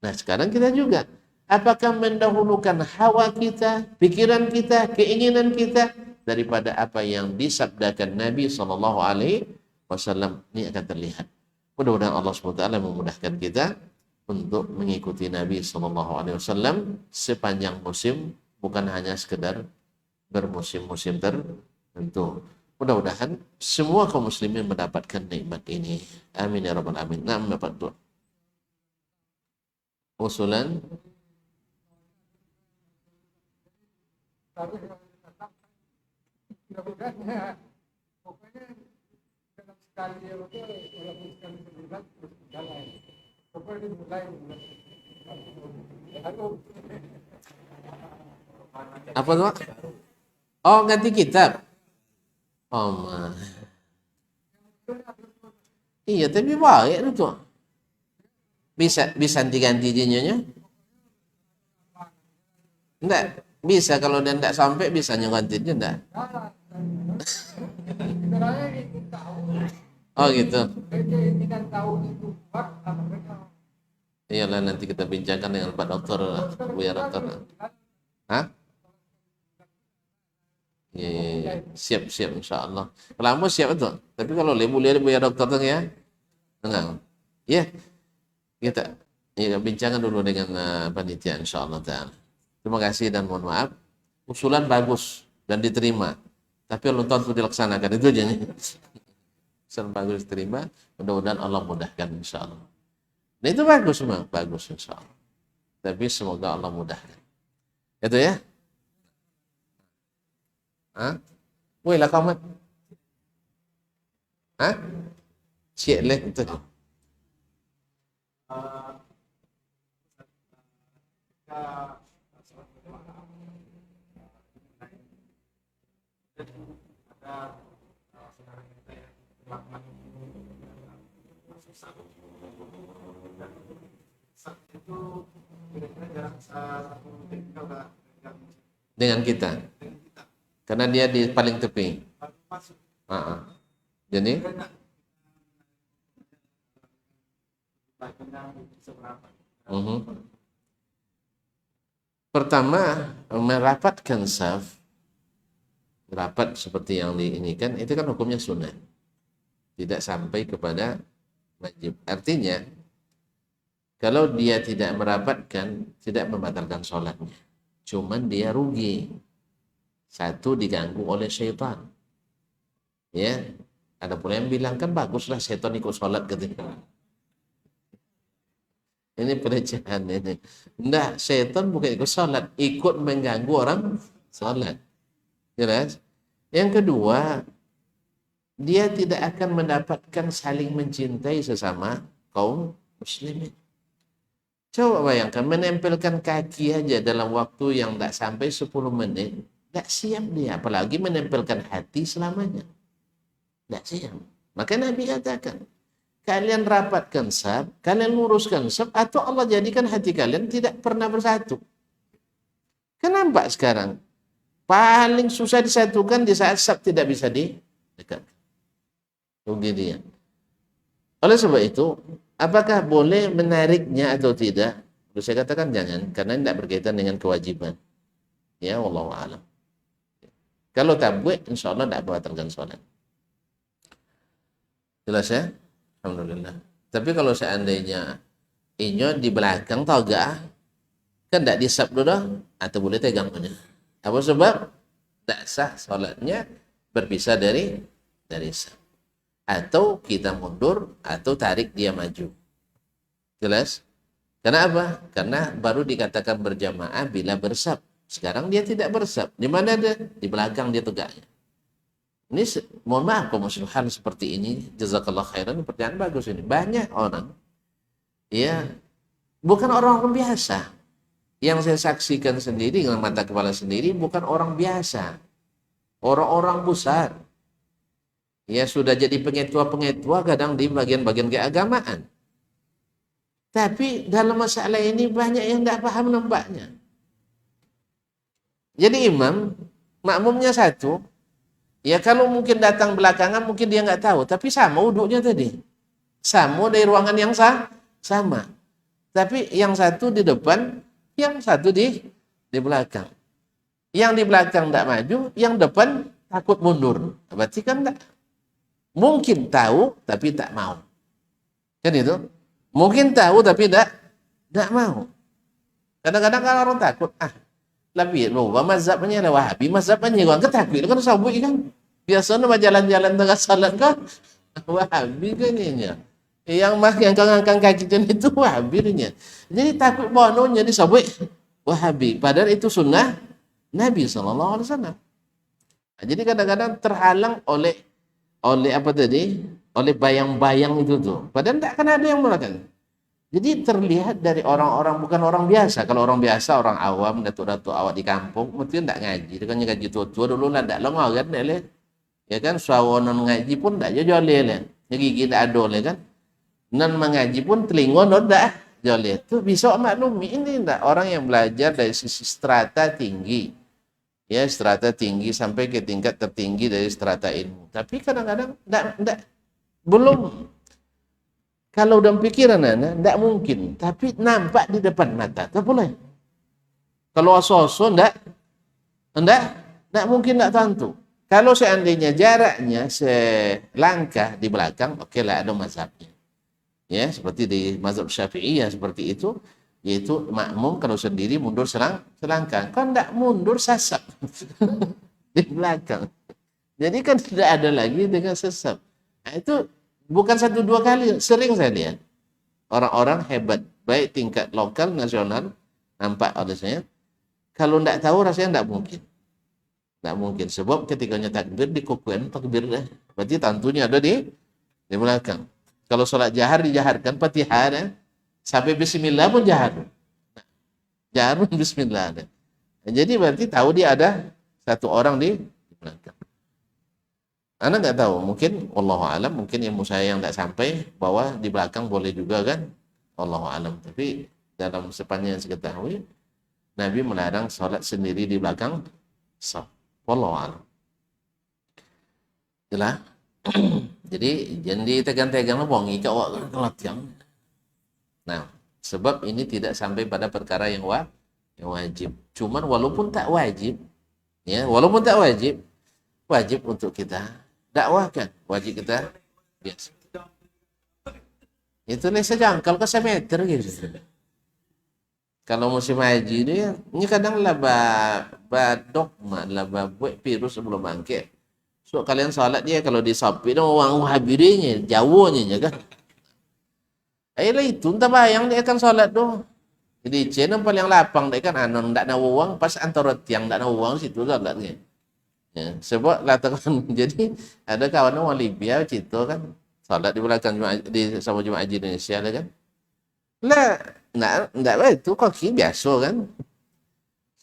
Nah, sekarang kita juga, apakah mendahulukan hawa kita, pikiran kita, keinginan kita daripada apa yang disabdakan Nabi Sallallahu Alaihi Wasallam? Ini akan terlihat. Mudah-mudahan Allah SWT memudahkan kita untuk mengikuti Nabi Sallallahu Alaihi Wasallam sepanjang musim, bukan hanya sekedar bermusim-musim tertentu. Mudah-mudahan semua kaum muslimin mendapatkan nikmat ini. Amin ya rabbal alamin. Nah, Bapak Tuhan. Usulan apa tuh? Oh, ganti kitab. Oh, ma. Iya, tapi baik itu. Bisa diganti jinnya? Enggak, bisa kalau dia enggak sampai bisa gantinya enggak? Oh gitu. Iyalah, nanti kita bincangkan dengan Pak Dokter, Buya Dokter. Hah? Ya. Siap insya Allah. Kalau siap itu. Tapi kalau boleh Buya Dokter tuh ya. Tenang. Ya, kita bincangkan dulu dengan panitia insya Allah ta'ala. Terima kasih dan mohon maaf. Usulan bagus dan diterima. Tapi belum tentu dilaksanakan, itu aja nih. Usulan bagus diterima. Mudah-mudahan Allah mudahkan insya Allah. Nah, itu bagus memang, bagus insya Allah. Tapi semoga Allah mudahkan. Itu ya. Hah? Woi lah kamu. Hah? Cik leh itu. Dengan kita, karena dia di paling tepi. Jadi pertama, merapatkan saf, rapat seperti yang diinikan, itu kan hukumnya sunnah, tidak sampai kepada wajib. Artinya kalau dia tidak merapatkan, tidak membatalkan sholatnya, cuman dia rugi. Satu, diganggu oleh syaitan. Ya, ada pula yang bilang kan baguslah syaitan ikut sholat ketika. Ini pelecehan ini. Enggak, syaitan bukan ikut sholat, ikut mengganggu orang sholat. Jelas? Yang kedua, dia tidak akan mendapatkan saling mencintai sesama kaum muslimin. Coba bayangkan, menempelkan kaki aja dalam waktu yang tidak sampai 10 menit, tidak siap dia. Apalagi menempelkan hati selamanya. Tidak siap. Maka Nabi katakan, kalian rapatkan saf, kalian luruskan saf, atau Allah jadikan hati kalian tidak pernah bersatu. Kenapa sekarang? Paling susah disatukan di saat saf tidak bisa didekatkan. Begitu ya. Oleh sebab itu, apakah boleh menariknya atau tidak? Saya katakan jangan, karena tidak berkaitan dengan kewajiban. Ya, wallahu a'lam. Kalau tabwek, insya Allah tidak membatalkan sholat. Jelas ya? Alhamdulillah. Tapi kalau seandainya inyo di belakang tau gak? Kan tidak disap dulu, atau boleh tegang punya. Apa sebab? Tidak sah sholatnya berpisah dari saf. Atau kita mundur, atau tarik dia maju. Jelas? Karena apa? Karena baru dikatakan berjamaah bila bersaf. Sekarang dia tidak bersaf. Di mana dia? Di belakang dia tegaknya. Ini mohon maaf kalau hal seperti ini, jazakallah khairan, pertanyaan bagus ini. Banyak orang, ya, bukan orang-orang biasa. Yang saya saksikan sendiri dengan mata kepala sendiri bukan orang biasa. Orang-orang besar. Ya sudah jadi pengetua-pengetua kadang di bagian-bagian keagamaan. Tapi dalam masalah ini banyak yang tidak paham nampaknya. Jadi imam, makmumnya satu, ya kalau mungkin datang belakangan mungkin dia nggak tahu, tapi sama uduknya tadi. Sama dari ruangan yang sama. Tapi yang satu di depan, yang satu di belakang. Yang di belakang tidak maju, yang depan takut mundur. Berarti kan enggak. Mungkin tahu tapi tak mau. Kan itu? Mungkin tahu tapi tidak mau. Kadang-kadang kan orang takut, lebih lupa mazhabnya lah Wahabi, mazhabnya gua ketakut kan sabuk kan. Biasanya mah jalan-jalan tengah salat kan Wahabi kan ini. Yang mah yang ngangkang kaki itu Wahabinya. Jadi takut bononya di sabuk Wahabi, padahal itu sunnah Nabi SAW. Jadi kadang-kadang terhalang oleh apa tadi? Oleh bayang-bayang itu tuh. Padahal tidak akan ada yang melakukan. Jadi terlihat dari orang-orang bukan orang biasa. Kalau orang biasa, orang awam, datuk-datuk awak di kampung, mungkin tidak ngaji. Dia kan ngaji tua-tua dulu lah, tidak lengah kan, ya kan, sawonan ngaji pun tidak joleh lah. Gigi tidak adol kan. Non mengaji pun telingon tidak joleh. Itu bisa maklumi ini tidak orang yang belajar dari sisi strata tinggi. Ya, strata tinggi sampai ke tingkat tertinggi dari strata ilmu. Tapi kadang-kadang tidak belum. Kalau dalam pikiran Anda, tidak mungkin. Tapi nampak di depan mata. Tak boleh. Kalau aso-aso, tidak mungkin, tidak tentu. Kalau seandainya jaraknya selangkah di belakang, oke lah ada mazhabnya. Ya, seperti di mazhab Syafi'iyah seperti itu, yaitu makmum kalau sendiri mundur selangkah. Kan tidak mundur sasap di belakang. Jadi kan tidak ada lagi dengan sesap. Nah, itu bukan 1-2 kali, sering saya lihat orang-orang hebat, baik tingkat lokal, nasional, nampak oleh saya. Kalau tidak tahu rasanya tidak mungkin. Tidak mungkin, sebab ketikanya takbir dikukuhin takbir dah. Berarti tentunya ada di belakang. Kalau sholat jahar dijaharkan Fatihah, sampai bismillah pun jahar. Jahar pun bismillah. Jadi berarti tahu dia ada satu orang di belakang. Anda nggak tahu, mungkin wallahu alam, mungkin ilmu saya yang tidak sampai bahwa di belakang boleh juga kan, wallahu alam. Tapi dalam sepanjang yang saya ketahui, Nabi melarang sholat sendiri di belakang saf. Wallahu alam. Jelas? Jadi jangan ditegang-tegang bongi ke awak kelatihan. Nah, sebab ini tidak sampai pada perkara yang wajib. Cuman walaupun tak wajib, ya, wajib untuk kita dakwahkan, wajib kita biasa. Itu lesa jangkal ke semeter gitu. Kalau musim haji ini kadang laba dogma, laba buat virus sebelum bangkit. So kalian salat dia kalau disapi dong orang Wahabinya, Jawanya kan. Ayolah itu entah bayang dia akan salat doh. Jadi channel paling lapang dia kan anon ndak ada uang pas antara tiang ndak ada uang situ salatnya. Ya, sebab latakan jadi ada kawan orang Libya cerita kan salat di belakang di sama jemaah haji Indonesia lah kan. Lah, enggak itu kaki biasa kan.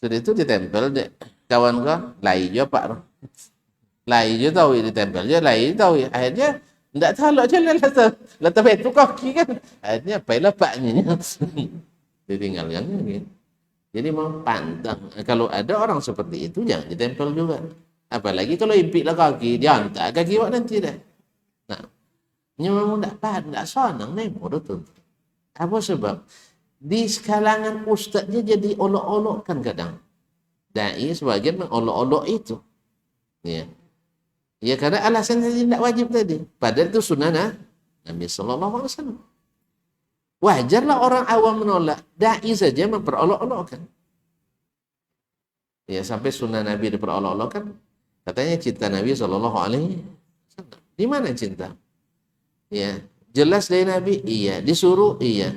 Sudah itu ditempel deh. Kawan kau lai je Pak. Lai je tahu ditempel je lai tahu. Akhirnya Tidak tahu jalan lah tapi itu kaki kan. Akhirnya baiklah paknya. Ditinggalkan gitu. Jadi mau pantang. Kalau ada orang seperti itu jangan ditempel juga. Apalagi kalau impiklah kaki, dia hantar kaki awak nanti dah. Nah, memang tidak senang nih menurut tu. Apa sebab? Di kalangan ustaznya jadi olok-olok kan kadang. Dai sebagian mengolok-olok itu. Ya. Ya karena alasan tidak wajib tadi. Padahal itu sunnah Nabi sallallahu alaihi wasallam. Wajarlah orang awam menolak. Dai saja memperolok-olokkan. Ya sampai sunnah Nabi diperolok-olokkan. Katanya cinta Nabi sallallahu alaihi wasallam. Di mana cinta? Ya, jelas dari Nabi, iya. Disuruh, iya.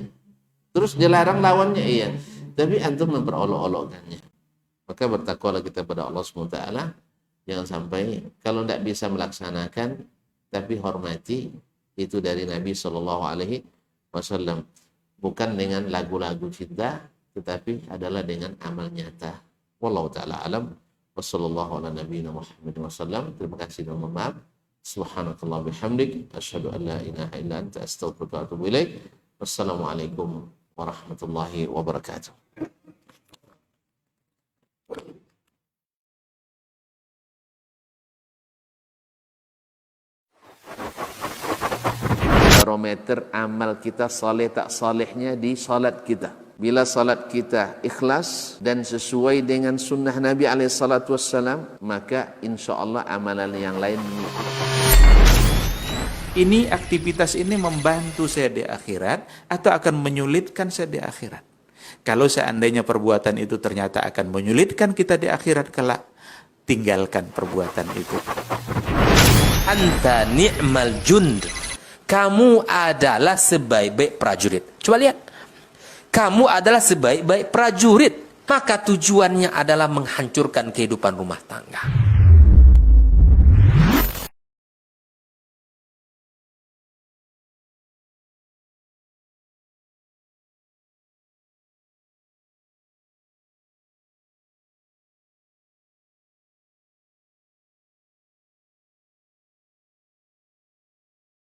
Terus dilarang lawannya, iya. Tapi antum memperolok-olokkannya. Maka bertakwalah kita pada Allah SWT. Jangan sampai kalau tidak bisa melaksanakan, tapi hormati itu dari Nabi Sallallahu Alaihi Wasallam. Bukan dengan lagu-lagu cinta, tetapi adalah dengan amal nyata. Wallahu taala alam. Wassallallahu ala nabiyina Muhammad wasallam. Terima kasih dan mohon maaf. Subhanakallah bihamdik. Asyhadu an la ilaha illa anta astaghfiruka wa atubu ilaik. Wassalamualaikum warahmatullahi wabarakatuh. Barometer amal kita saleh tak salehnya di salat kita. Bila salat kita ikhlas dan sesuai dengan sunnah Nabi SAW, maka insya Allah amalan yang lain. Ini aktivitas ini membantu saya di akhirat atau akan menyulitkan saya di akhirat. Kalau seandainya perbuatan itu ternyata akan menyulitkan kita di akhirat kelak, tinggalkan perbuatan itu. Anta ni'mal jund. Kamu adalah sebaik-baik prajurit. Coba lihat. Kamu adalah sebaik-baik prajurit. Maka tujuannya adalah menghancurkan kehidupan rumah tangga.